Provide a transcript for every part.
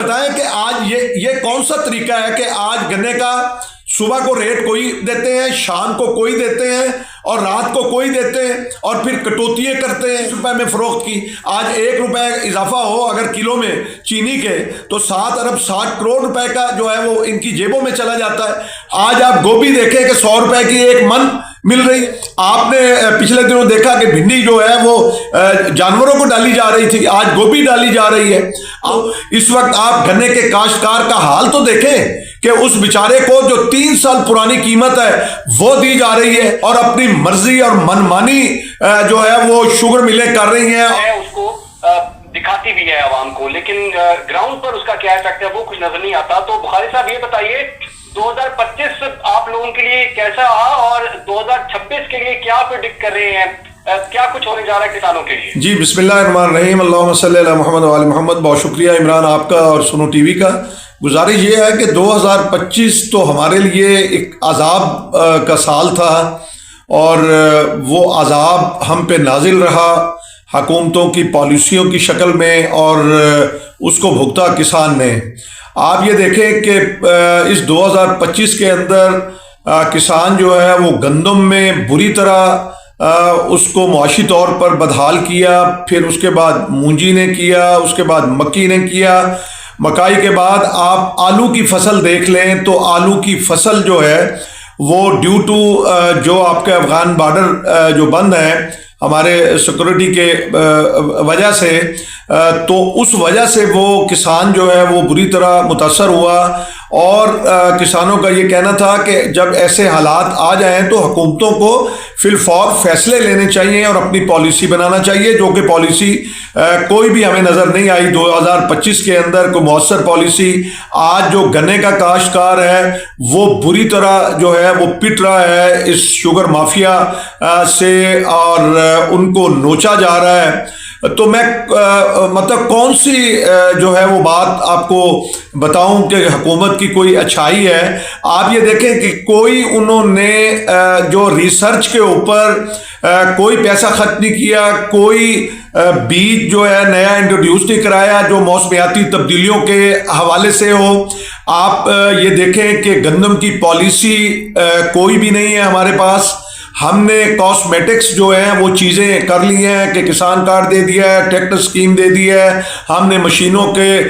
बताएं कि आज ये कौन सा तरीका है कि आज गन्ने का सुबह को रेट कोई देते हैं, शाम को कोई देते हैं और रात को कोई देते हैं और फिर कटौतियां करते हैं रुपए में फरोख्त की। आज 1 रुपए इजाफा हो अगर किलो में चीनी के तो 7 अरब 60 करोड़ रुपए का जो है वो इनकी जेबों में चला जाता है। आज आप गोभी देखें कि 100 रुपए की एक मन मिल रही है। आपने पिछले दिनों देखा कि भिंडी जो है वो जानवरों को डाली जा रही थी, आज गोभी डाली जा रही है। इस वक्त आप गन्ने के काश्तकार का हाल तो देखें कि उस बेचारे को जो 3 साल पुरानी कीमत है वो दी जा रही है और अपनी मर्जी और मनमानी जो है वो शुगर मिलें कर रही हैं। उसको दिखाती भी है आवाम को, लेकिन ग्राउंड पर उसका क्या इफेक्ट है वो कुछ नजर नहीं आता। तो बुखारी साहब ये बताइए 2025 आप लोगों के लिए कैसा रहा और 2026 के लिए क्या प्रेडिक्ट कर रहे हैं, क्या कुछ होने जा रहा है किसानों के लिए? जी बिस्मिल्लाहिर्रहमानिर्रहीम, अल्लाहुम्मा सल्ली अला मुहम्मद व आले मोहम्मद। बहुत शुक्रिया इमरान आपका और सुनो टीवी का। गुजारिश ये है कि 2025 तो हमारे लिए एक अजाब का साल था और वो अजाब हम पे नाजिल रहा हुकूमतों की पॉलिसियों की शक्ल में और उसको भुगता किसान ने। आप ये देखें कि इस 2025 के अंदर किसान जो है वो गंदम में बुरी तरह उसको मुआशी तौर पर बदहाल किया, फिर उसके बाद मूंजी ने किया, उसके बाद मक्की ने किया, मकाई के बाद आप आलू की फसल देख लें तो आलू की फसल जो है वो ड्यू टू जो आपके अफगान बॉर्डर जो बंद है हमारे सिक्योरिटी के वजह से, तो उस वजह से वो किसान जो है वो बुरी तरह मुतासर हुआ। और किसानों का ये कहना था कि जब ऐसे हालात आ जाएं तो हुकूमतों को फिलफौर फैसले लेने चाहिए और अपनी पॉलिसी बनाना चाहिए, जो कि पॉलिसी कोई भी हमें नज़र नहीं आई 2025 के अंदर कोई मौसर पॉलिसी। आज जो गन्ने का काश्तकार है वो बुरी तरह जो है वो पिट रहा है इस शुगर माफिया से और उनको नोचा जा रहा है। तो मैं मतलब कौन सी जो है वो बात आपको बताऊं कि हुकूमत की कोई अच्छाई है। आप ये देखें कि कोई उन्होंने जो रिसर्च के ऊपर कोई पैसा खर्च नहीं किया, कोई बीज जो है नया इंट्रोड्यूस नहीं कराया जो मौसमियाती तब्दीलियों के हवाले से हो। आप ये देखें कि गंदम की पॉलिसी कोई भी नहीं है हमारे पास। हमने कॉस्मेटिक्स जो है वो चीज़ें कर ली हैं कि किसान कार्ड दे दिया है, ट्रैक्टर स्कीम दे दी है, हमने मशीनों के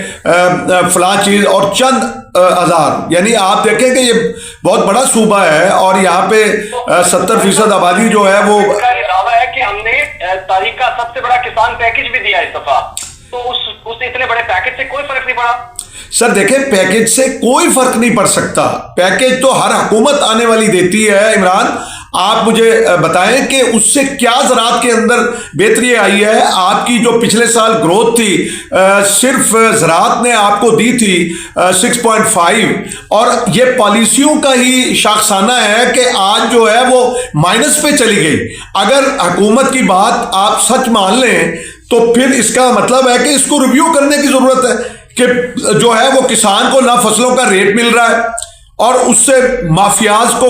फला चीज़ और चंद हज़ार, यानी आप देखें कि ये बहुत बड़ा सूबा है और यहाँ पे 70% आबादी जो है वो दावा है कि हमने तारीख का सबसे बड़ा किसान पैकेज भी दिया इस दफा। तो उस इतने बड़े पैकेज से कोई फर्क नहीं पड़ा। सर देखें, पैकेज से कोई फर्क नहीं पड़ सकता। पैकेज तो हर हुकूमत आने वाली देती है। इमरान आप मुझे बताएं कि उससे क्या ज़राअत के अंदर बेहतरी आई है। आपकी जो पिछले साल ग्रोथ थी सिर्फ ज़राअत ने आपको दी थी 6.5 और ये पॉलिसियों का ही शाखसाना है कि आज जो है वो माइनस पे चली गई। अगर हुकूमत की बात आप सच मान लें तो फिर इसका मतलब है कि इसको रिव्यू करने की ज़रूरत है कि जो है वो किसान को ना फसलों का रेट मिल रहा है और उससे माफियाज को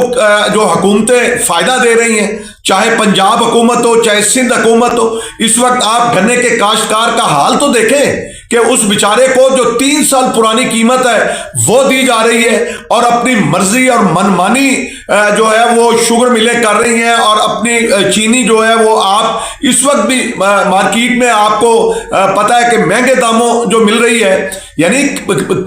जो हुकूमतें फायदा दे रही हैं, चाहे पंजाब हुकूमत हो चाहे सिंध हुकूमत हो। इस वक्त आप गन्ने के काश्तकार का हाल तो देखें कि उस बेचारे को जो 3 साल पुरानी कीमत है वो दी जा रही है और अपनी मर्जी और मनमानी जो है वो शुगर मिलें कर रही हैं और अपनी चीनी जो है वो आप इस वक्त भी मार्केट में आपको पता है कि महंगे दामों जो मिल रही है। यानी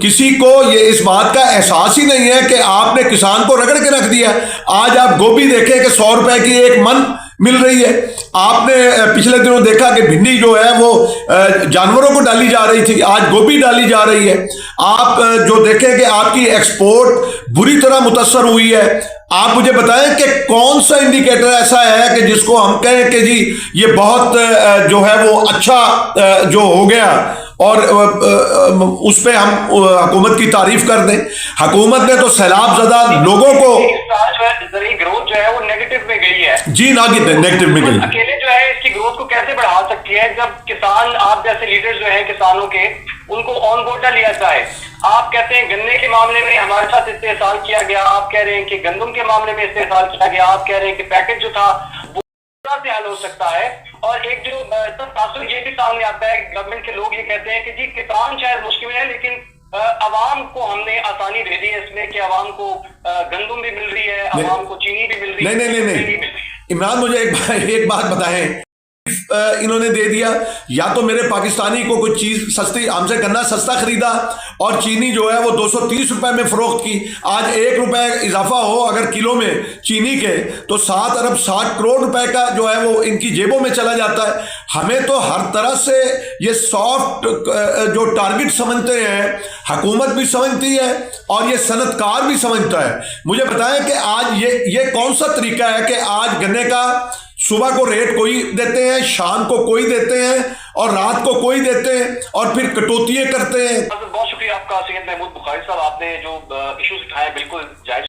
किसी को ये इस बात का एहसास ही नहीं है कि आपने किसान को रगड़ के रख दिया। आज आप गोभी देखें कि 100 रुपए की एक मन मिल रही है। आपने पिछले दिनों देखा कि भिंडी जो है वो जानवरों को डाली जा रही थी, आज गोभी डाली जा रही है। आप जो देखें कि आपकी एक्सपोर्ट बुरी तरह मुतासर हुई है। आप मुझे बताएं कि कौन सा इंडिकेटर ऐसा है कि जिसको हम कहें कि जी ये बहुत जो है वो अच्छा जो हो गया और उस पर हम हुकूमत की तारीफ कर दें। हुकूमत ने तो सैलाब ज़दा लोगों को ग्रोथ जो है वो नेगेटिव में गई है। जी ना कि नेगेटिव में गई। अकेले जो है इसकी ग्रोथ को कैसे बढ़ा सकती है जब किसान आप जैसे लीडर जो है किसानों के उनको ऑन बोर्ड ना लिया जाए। आप कहते हैं गन्ने के मामले में हमारे साथ इस्तेहसाल किया गया, आप कह रहे हैं कि गंदम के मामले में इस्तेहसाल किया गया, आप कह रहे हैं कि पैकेज जो था वो से हल हो सकता है। और एक जो तासुर ये भी सामने आता है, गवर्नमेंट के लोग ये कहते हैं कि जी किसान शायद मुश्किल है लेकिन अवाम को हमने आसानी दे दी है इसमें कि अवाम को गंदम भी मिल रही है, अवाम को चीनी भी मिल रही है। नहीं इमरान, मुझे एक बात बताएं, इन्होंने दे दिया या तो मेरे पाकिस्तानी को कुछ चीज सस्ती, हमसे गन्ना सस्ता खरीदा और चीनी जो है वो 230 रुपए में फरोख्त की। आज 1 रुपए इजाफा हो अगर किलो में चीनी के, तो 7 अरब 60 करोड़ रुपए का जो है वो इनकी जेबों में चला जाता है। हमें तो हर तरह से ये सॉफ्ट जो टारगेट समझते हैं, हुकूमत भी समझती है और ये सनतकार भी समझता है। मुझे बताएं कि आज ये कौन सा तरीका है कि आज गन्ने का सुबह को रेट कोई देते हैं, शाम को कोई देते हैं और रात को कोई देते हैं और फिर कटौतियां करते हैं। बहुत शुक्रिया आपका सैयद महमूद बुखारी साहब, आपने जो इश्यूज उठाए बिल्कुल जायज